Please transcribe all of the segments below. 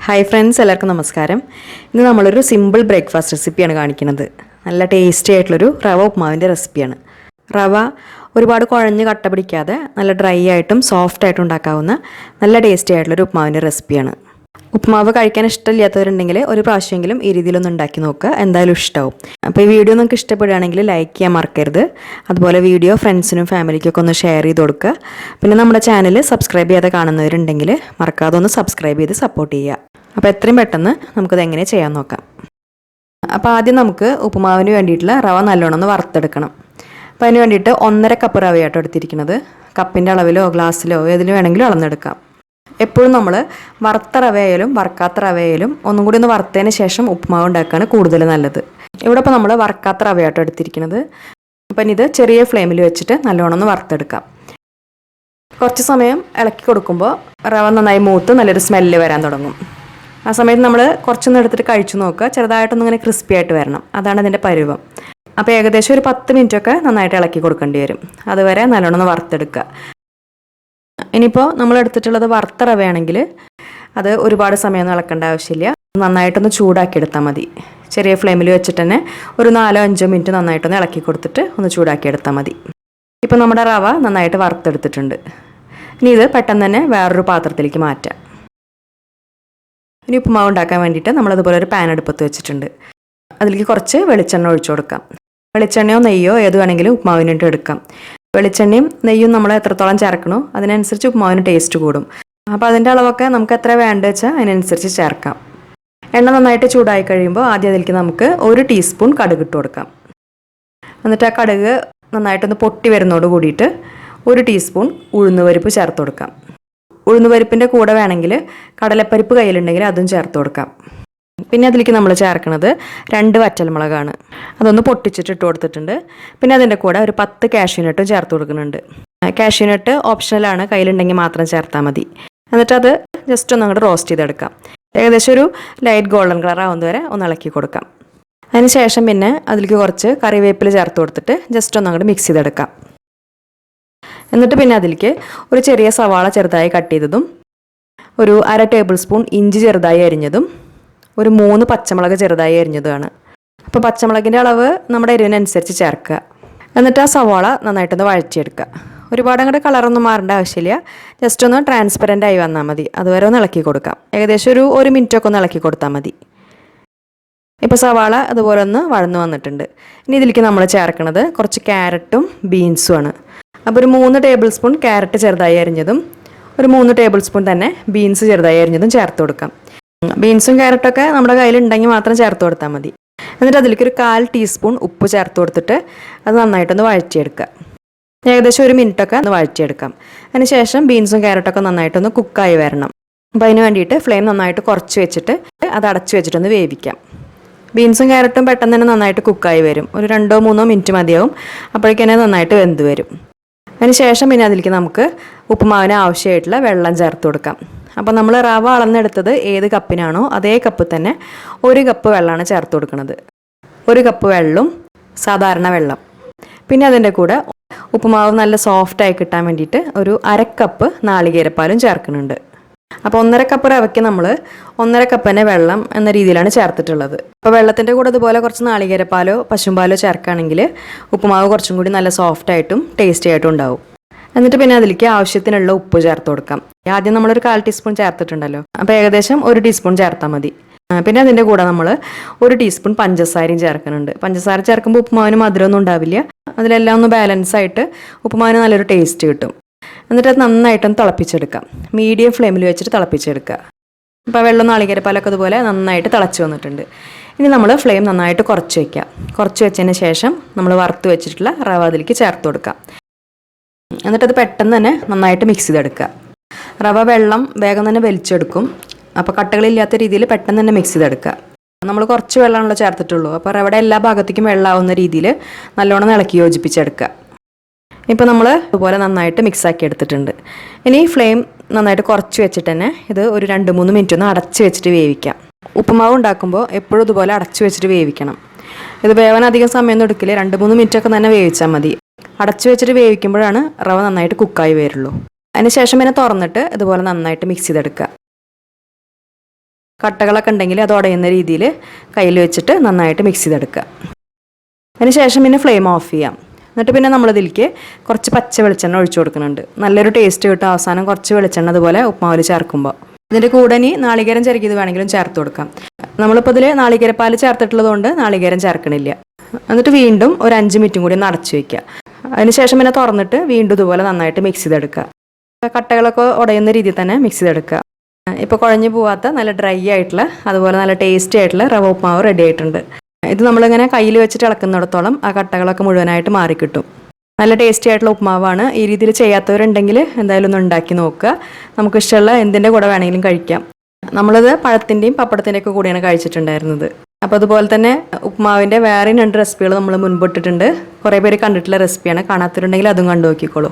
Hi friends, എല്ലാവർക്കും നമസ്കാരം. ഇന്ന് നമ്മളൊരു സിമ്പിൾ ബ്രേക്ക്ഫാസ്റ്റ് റെസിപ്പിയാണ് കാണിക്കുന്നത്. നല്ല ടേസ്റ്റി ആയിട്ടുള്ളൊരു റവ ഉപ്മാവിൻ്റെ റെസിപ്പിയാണ്. റവ ഒരുപാട് കുഴഞ്ഞ് കട്ട പിടിക്കാതെ നല്ല ഡ്രൈ ആയിട്ടും സോഫ്റ്റ് ആയിട്ടും ഉണ്ടാക്കാവുന്ന നല്ല ടേസ്റ്റി ആയിട്ടുള്ളൊരു ഉപ്മാവിൻ്റെ റെസിപ്പിയാണ്. ഉപ്മാവ് കഴിക്കാൻ ഇഷ്ടമില്ലാത്തവരുണ്ടെങ്കിൽ ഒരു പ്രാവശ്യമെങ്കിലും ഈ രീതിയിലൊന്ന് ഉണ്ടാക്കി നോക്കുക, എന്തായാലും ഇഷ്ടമാവും. അപ്പോൾ ഈ വീഡിയോ നിങ്ങൾക്ക് ഇഷ്ടപ്പെടുകയാണെങ്കിൽ ലൈക്ക് ചെയ്യാൻ മറക്കരുത്. അതുപോലെ വീഡിയോ ഫ്രണ്ട്സിനും ഫാമിലിക്കൊക്കെ ഒന്ന് ഷെയർ ചെയ്ത് കൊടുക്കുക. പിന്നെ നമ്മുടെ ചാനൽ സബ്സ്ക്രൈബ് ചെയ്യാതെ കാണുന്നവരുണ്ടെങ്കിൽ മറക്കാതെ ഒന്ന് സബ്സ്ക്രൈബ് ചെയ്ത് സപ്പോർട്ട് ചെയ്യുക. അപ്പോൾ എത്രയും പെട്ടെന്ന് നമുക്കത് എങ്ങനെ ചെയ്യാൻ നോക്കാം. അപ്പോൾ ആദ്യം നമുക്ക് ഉപ്പുമാവിന് വേണ്ടിയിട്ടുള്ള റവ നല്ലോണം ഒന്ന് വറുത്തെടുക്കണം. അപ്പോൾ അതിന് വേണ്ടിയിട്ട് 1.5 കപ്പ് റവയാട്ടോ എടുത്തിരിക്കുന്നത്. കപ്പിൻ്റെ അളവിലോ ഗ്ലാസ്സിലോ ഏതിന് വേണമെങ്കിലും അളന്നെടുക്കാം. എപ്പോഴും നമ്മൾ വറുത്ത റവയായാലും വറുക്കാത്ത റവയായാലും ഒന്നും കൂടി ഒന്ന് വറുത്തതിന് ശേഷം ഉപ്പുമാവ് ഉണ്ടാക്കുകയാണ് കൂടുതൽ നല്ലത്. ഇവിടെ ഇപ്പോൾ നമ്മൾ വറുക്കാത്ത റവയാട്ടോ എടുത്തിരിക്കുന്നത്. അപ്പം ഇത് ചെറിയ ഫ്ലെയിമിൽ വെച്ചിട്ട് നല്ലോണം ഒന്ന് വറുത്തെടുക്കാം. കുറച്ച് സമയം ഇളക്കി കൊടുക്കുമ്പോൾ റവ നന്നായി മൂത്ത് നല്ലൊരു സ്മെല്ല് വരാൻ തുടങ്ങും. ആ സമയത്ത് നമ്മൾ കുറച്ചൊന്നും എടുത്തിട്ട് കഴിച്ചു നോക്കുക. ചെറുതായിട്ടൊന്നും ഇങ്ങനെ ക്രിസ്പി ആയിട്ട് വരണം, അതാണ് അതിൻ്റെ പരുവം. അപ്പോൾ ഏകദേശം ഒരു 10 മിനിറ്റൊക്കെ നന്നായിട്ട് ഇളക്കി കൊടുക്കേണ്ടി വരും. അതുവരെ നല്ലോണം ഒന്ന് വറുത്തെടുക്കുക. ഇനിയിപ്പോൾ നമ്മൾ എടുത്തിട്ടുള്ളത് വറുത്ത റവയാണെങ്കിൽ അത് ഒരുപാട് സമയമൊന്നും ഇളക്കേണ്ട ആവശ്യമില്ല. നന്നായിട്ടൊന്ന് ചൂടാക്കിയെടുത്താൽ മതി. ചെറിയ ഫ്ലെയിമിൽ വെച്ചിട്ട് തന്നെ ഒരു 4-5 മിനിറ്റ് നന്നായിട്ടൊന്ന് ഇളക്കി കൊടുത്തിട്ട് ഒന്ന് ചൂടാക്കിയെടുത്താൽ മതി. ഇപ്പോൾ നമ്മുടെ റവ നന്നായിട്ട് വറുത്തെടുത്തിട്ടുണ്ട്. ഇനി ഇത് പെട്ടെന്ന് തന്നെ വേറൊരു പാത്രത്തിലേക്ക് മാറ്റാം. ഇനി ഉപ്പുമാവ് ഉണ്ടാക്കാൻ വേണ്ടിയിട്ട് നമ്മളതുപോലെ ഒരു പാൻ അടുപ്പത്ത് വെച്ചിട്ടുണ്ട്. അതിലേക്ക് കുറച്ച് വെളിച്ചെണ്ണ ഒഴിച്ചു കൊടുക്കാം. വെളിച്ചെണ്ണയോ നെയ്യോ ഏത് വേണമെങ്കിലും ഉപ്പുമാവിനായിട്ട് എടുക്കാം. വെളിച്ചെണ്ണയും നെയ്യും നമ്മൾ എത്രത്തോളം ചേർക്കണോ അതിനനുസരിച്ച് ഉപ്പുമാവിന് ടേസ്റ്റ് കൂടും. അപ്പോൾ അതിൻ്റെ അളവൊക്കെ നമുക്ക് എത്ര വേണ്ടത് വെച്ചാൽ അതിനനുസരിച്ച് ചേർക്കാം. എണ്ണ നന്നായിട്ട് ചൂടായി കഴിയുമ്പോൾ ആദ്യം അതിലേക്ക് നമുക്ക് 1 ടീസ്പൂൺ കടുക് ഇട്ട് കൊടുക്കാം. എന്നിട്ട് ആ കടുക് നന്നായിട്ടൊന്ന് പൊട്ടി വരുന്നതോട് കൂടിയിട്ട് 1 ടീസ്പൂൺ ഉഴുന്നുപരിപ്പ് ചേർത്ത് കൊടുക്കാം. ഉഴുന്നുപരിപ്പിൻ്റെ കൂടെ വേണമെങ്കിൽ കടലപ്പരിപ്പ് കയ്യിലുണ്ടെങ്കിൽ അതും ചേർത്ത് കൊടുക്കാം. പിന്നെ അതിലേക്ക് നമ്മൾ ചേർക്കുന്നത് 2 വറ്റൽമുളകാണ്. അതൊന്ന് പൊട്ടിച്ചിട്ട് ഇട്ട് കൊടുത്തിട്ടുണ്ട്. പിന്നെ അതിൻ്റെ കൂടെ ഒരു 10 കാഷ്യൂനട്ടും ചേർത്ത് കൊടുക്കുന്നുണ്ട്. കാഷ്യൂനട്ട് ഓപ്ഷണലാണ്, കയ്യിലുണ്ടെങ്കിൽ മാത്രം ചേർത്താൽ മതി. എന്നിട്ട് അത് ജസ്റ്റ് ഒന്ന് അങ്ങോട്ട് റോസ്റ്റ് ചെയ്തെടുക്കാം. ഏകദേശം ഒരു ലൈറ്റ് ഗോൾഡൻ കളർ ആവുന്നതുവരെ ഒന്ന് ഇളക്കി കൊടുക്കാം. അതിന് ശേഷം പിന്നെ അതിലേക്ക് കുറച്ച് കറിവേപ്പില ചേർത്ത് കൊടുത്തിട്ട് ജസ്റ്റ് ഒന്ന് അങ്ങോട്ട് മിക്സ് ചെയ്തെടുക്കാം. എന്നിട്ട് പിന്നെ അതിലേക്ക് ഒരു ചെറിയ സവാള ചെറുതായി കട്ട് ചെയ്തതും ഒരു 1/2 ടേബിൾ സ്പൂൺ ഇഞ്ചി ചെറുതായി അരിഞ്ഞതും ഒരു 3 പച്ചമുളക് ചെറുതായി അരിഞ്ഞതുമാണ്. അപ്പോൾ പച്ചമുളകിൻ്റെ അളവ് നമ്മുടെ എരിവിനനുസരിച്ച് ചേർക്കുക. എന്നിട്ട് ആ സവാള നന്നായിട്ടൊന്ന് വഴറ്റിയെടുക്കുക. ഒരുപാട് അങ്ങോട്ട് കളറൊന്നും മാറേണ്ട ആവശ്യമില്ല. ജസ്റ്റ് ഒന്ന് ട്രാൻസ്പെറൻ്റ് ആയി വന്നാൽ മതി. അതുവരെ ഒന്ന് ഇളക്കി കൊടുക്കാം. ഏകദേശം ഒരു 1 മിനിറ്റൊക്കെ ഒന്ന് ഇളക്കി കൊടുത്താൽ മതി. ഇപ്പോൾ സവാള അതുപോലെ ഒന്ന് വഴന്നു വന്നിട്ടുണ്ട്. ഇനി ഇതിലേക്ക് നമ്മൾ ചേർക്കുന്നത് കുറച്ച് ക്യാരറ്റും ബീൻസുമാണ്. അപ്പോൾ ഒരു 3 ടേബിൾ സ്പൂൺ ക്യാരറ്റ് ചെറുതായി അരിഞ്ഞതും ഒരു 3 ടേബിൾ സ്പൂൺ തന്നെ ബീൻസ് ചെറുതായി അരിഞ്ഞതും ചേർത്ത് കൊടുക്കാം. ബീൻസും ക്യാരറ്റൊക്കെ നമ്മുടെ കയ്യിലുണ്ടെങ്കിൽ മാത്രം ചേർത്ത് കൊടുത്താൽ മതി. എന്നിട്ട് അതിലേക്ക് ഒരു 1/4 ടീസ്പൂൺ ഉപ്പ് ചേർത്ത് കൊടുത്തിട്ട് അത് നന്നായിട്ടൊന്ന് വഴറ്റിയെടുക്കുക. ഏകദേശം 1 മിനിറ്റൊക്കെ ഒന്ന് വഴറ്റിയെടുക്കാം. അതിന് ശേഷം ബീൻസും ക്യാരറ്റൊക്കെ നന്നായിട്ടൊന്ന് കുക്കായി വരണം. അപ്പോൾ അതിന് വേണ്ടിയിട്ട് ഫ്ലെയിം നന്നായിട്ട് കുറച്ച് വെച്ചിട്ട് അത് അടച്ച് വെച്ചിട്ടൊന്ന് വേവിക്കാം. ബീൻസും ക്യാരറ്റും പെട്ടെന്ന് തന്നെ നന്നായിട്ട് കുക്കായി വരും. ഒരു 2-3 മിനിറ്റ് മതിയാവും. അപ്പോഴേക്കന്നെ നന്നായിട്ട് വെന്ത് വരും. അതിന് ശേഷം പിന്നെ അതിലേക്ക് നമുക്ക് ഉപ്പുമാവിന് ആവശ്യമായിട്ടുള്ള വെള്ളം ചേർത്ത് കൊടുക്കാം. അപ്പോൾ നമ്മൾ റവ അളന്നെടുത്തത് ഏത് കപ്പിനാണോ അതേ കപ്പ് തന്നെ 1 കപ്പ് വെള്ളമാണ് ചേർത്ത് കൊടുക്കുന്നത്. 1 കപ്പ് വെള്ളവും സാധാരണ വെള്ളം. പിന്നെ അതിൻ്റെ കൂടെ ഉപ്പുമാവ് നല്ല സോഫ്റ്റായി കിട്ടാൻ വേണ്ടിയിട്ട് ഒരു 1/2 കപ്പ് നാളികേരപ്പാലും ചേർക്കുന്നുണ്ട്. അപ്പോൾ 1.5 കപ്പ് റവയ്ക്ക് നമ്മൾ 1.5 കപ്പ് തന്നെ വെള്ളം എന്ന രീതിയിലാണ് ചേർത്തിട്ടുള്ളത്. അപ്പോൾ വെള്ളത്തിൻ്റെ കൂടെ അതുപോലെ കുറച്ച് നാളികേരപ്പാലോ പശുമ്പാലോ ചേർക്കുകയാണെങ്കിൽ ഉപ്പുമാവ് കുറച്ചും കൂടി നല്ല സോഫ്റ്റായിട്ടും ടേസ്റ്റി ആയിട്ടും ഉണ്ടാവും. എന്നിട്ട് പിന്നെ അതിലേക്ക് ആവശ്യത്തിനുള്ള ഉപ്പ് ചേർത്ത് കൊടുക്കാം. ആദ്യം നമ്മളൊരു 1/4 ടീസ്പൂൺ ചേർത്തിട്ടുണ്ടല്ലോ, അപ്പോൾ ഏകദേശം 1 ടീസ്പൂൺ ചേർത്താൽ മതി. പിന്നെ അതിൻ്റെ കൂടെ നമ്മൾ 1 ടീസ്പൂൺ പഞ്ചസാരയും ചേർക്കുന്നുണ്ട്. പഞ്ചസാര ചേർക്കുമ്പോൾ ഉപ്പുമാവിന് മധുരമൊന്നും ഉണ്ടാവില്ല. അതിലെല്ലാം ഒന്ന് ബാലൻസ് ആയിട്ട് ഉപ്പുമാവിന് നല്ലൊരു ടേസ്റ്റ് കിട്ടും. എന്നിട്ട് അത് നന്നായിട്ടൊന്ന് തിളപ്പിച്ചെടുക്കാം. മീഡിയം ഫ്ലെയിമിൽ വെച്ചിട്ട് തിളപ്പിച്ചെടുക്കുക. അപ്പോൾ വെള്ളം നാളികേരപ്പാലൊക്കെ അതുപോലെ നന്നായിട്ട് തിളച്ച് വന്നിട്ടുണ്ട്. ഇനി നമ്മൾ ഫ്ലെയിം നന്നായിട്ട് കുറച്ച് വയ്ക്കുക. കുറച്ച് വെച്ചതിന് ശേഷം നമ്മൾ വറുത്ത് വെച്ചിട്ടുള്ള റവ അതിലേക്ക് ചേർത്ത് കൊടുക്കാം. എന്നിട്ടത് പെട്ടെന്ന് തന്നെ നന്നായിട്ട് മിക്സ് ചെയ്തെടുക്കുക. റവ വെള്ളം വേഗം തന്നെ വലിച്ചെടുക്കും. അപ്പോൾ കട്ടകളില്ലാത്ത രീതിയിൽ പെട്ടെന്ന് തന്നെ മിക്സ് ചെയ്തെടുക്കുക. നമ്മൾ കുറച്ച് വെള്ളമാണല്ലോ ചേർത്തിട്ടുള്ളൂ. അപ്പോൾ റവയുടെ എല്ലാ ഭാഗത്തേക്കും വെള്ളമാവുന്ന രീതിയിൽ നല്ലോണം ഇളക്കി യോജിപ്പിച്ചെടുക്കുക. ഇപ്പോൾ നമ്മൾ ഇതുപോലെ നന്നായിട്ട് മിക്സാക്കി എടുത്തിട്ടുണ്ട്. ഇനി ഫ്ലെയിം നന്നായിട്ട് കുറച്ച് വെച്ചിട്ട് തന്നെ ഇത് ഒരു 2-3 മിനിറ്റ് ഒന്ന് അടച്ച് വെച്ചിട്ട് വേവിക്കാം. ഉപ്പുമാവ് ഉണ്ടാക്കുമ്പോൾ എപ്പോഴും ഇതുപോലെ അടച്ച് വെച്ചിട്ട് വേവിക്കണം. ഇത് വേവാൻ അധികം സമയമൊന്നും എടുക്കില്ല. 2-3 മിനിറ്റൊക്കെ തന്നെ വേവിച്ചാൽ മതി. അടച്ചു വെച്ചിട്ട് വേവിക്കുമ്പോഴാണ് റവ നന്നായിട്ട് കുക്കായി വരുള്ളൂ. അതിന് ശേഷം പിന്നെ തുറന്നിട്ട് ഇതുപോലെ നന്നായിട്ട് മിക്സ് ചെയ്തെടുക്കുക. കട്ടകളൊക്കെ ഉണ്ടെങ്കിൽ അത് ഉടയുന്ന രീതിയിൽ കയ്യിൽ വെച്ചിട്ട് നന്നായിട്ട് മിക്സ് ചെയ്തെടുക്കുക. അതിനുശേഷം പിന്നെ ഫ്ലെയിം ഓഫ് ചെയ്യാം. എന്നിട്ട് പിന്നെ നമ്മളിതിലേക്ക് കുറച്ച് പച്ച വെളിച്ചെണ്ണ ഒഴിച്ചു കൊടുക്കുന്നുണ്ട്. നല്ലൊരു ടേസ്റ്റ് കിട്ടും അവസാനം കുറച്ച് വെളിച്ചെണ്ണ അതുപോലെ ഉപ്മാവിൽ ചേർക്കുമ്പോൾ. ഇതിൻ്റെ കൂടെ ഇനി നാളികേരം ചിരകിയത് വേണമെങ്കിലും ചേർത്ത് കൊടുക്കാം. നമ്മളിപ്പോൾ ഇതിൽ നാളികേരപ്പാൽ ചേർത്തിട്ടുള്ളത് കൊണ്ട് നാളികേരം ചേർക്കണില്ല. എന്നിട്ട് വീണ്ടും ഒരു 5 മിനിറ്റും കൂടി ഒന്ന് അടച്ചു വയ്ക്കുക. അതിനുശേഷം പിന്നെ തുറന്നിട്ട് വീണ്ടും ഇതുപോലെ നന്നായിട്ട് മിക്സ് ചെയ്തെടുക്കുക. കട്ടകളൊക്കെ ഉടയുന്ന രീതിയിൽ തന്നെ മിക്സ് ചെയ്തെടുക്കുക. ഇപ്പോൾ കുഴഞ്ഞു പോവാത്ത നല്ല ഡ്രൈ ആയിട്ടുള്ള അതുപോലെ നല്ല ടേസ്റ്റി ആയിട്ടുള്ള റവ ഉപ്മാവ് റെഡി ആയിട്ടുണ്ട്. ഇത് നമ്മളിങ്ങനെ കയ്യിൽ വെച്ചിട്ട് ഇളക്കുന്നിടത്തോളം ആ കട്ടകളൊക്കെ മുഴുവനായിട്ട് മാറിക്കിട്ടും. നല്ല ടേസ്റ്റി ആയിട്ടുള്ള ഉപ്മാവാണ്. ഈ രീതിയിൽ ചെയ്യാത്തവരുണ്ടെങ്കിൽ എന്തായാലും ഒന്ന് ഉണ്ടാക്കി നോക്കുക. നമുക്കിഷ്ടമുള്ള എന്തിൻ്റെ കൂടെ വേണമെങ്കിലും കഴിക്കാം. നമ്മളിത് പഴത്തിൻ്റെയും പപ്പടത്തിൻ്റെയും ഒക്കെ കൂടിയാണ് കഴിച്ചിട്ടുണ്ടായിരുന്നത്. അപ്പോൾ അതുപോലെ തന്നെ ഉപ്മാവിൻ്റെ വേറെ 2 റെസിപ്പികൾ നമ്മൾ മുൻപിട്ടിട്ടുണ്ട്. കുറേ പേര് കണ്ടിട്ടുള്ള റെസിപ്പിയാണ്. കാണാത്തവരുണ്ടെങ്കിൽ അതും കണ്ടു നോക്കിക്കോളൂ.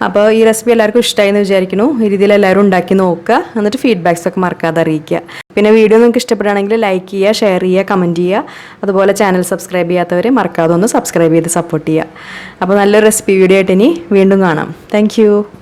അപ്പോൾ ഈ റെസിപ്പി എല്ലാവർക്കും ഇഷ്ടമായി എന്ന് വിചാരിക്കുന്നു. ഈ രീതിയിൽ എല്ലാവരും ഉണ്ടാക്കി നോക്കുക. എന്നിട്ട് ഫീഡ്ബാക്സ് ഒക്കെ മറക്കാതെ അറിയിക്കുക. പിന്നെ വീഡിയോ നിങ്ങൾക്ക് ഇഷ്ടപ്പെടുകയാണെങ്കിൽ ലൈക്ക് ചെയ്യുക, ഷെയർ ചെയ്യുക, കമൻറ്റ് ചെയ്യുക. അതുപോലെ ചാനൽ സബ്സ്ക്രൈബ് ചെയ്യാത്തവർ മറക്കാതെ ഒന്ന് സബ്സ്ക്രൈബ് ചെയ്ത് സപ്പോർട്ട് ചെയ്യുക. അപ്പോൾ നല്ലൊരു റെസിപ്പി വീഡിയോ ആയിട്ട് ഇനി വീണ്ടും കാണാം. താങ്ക്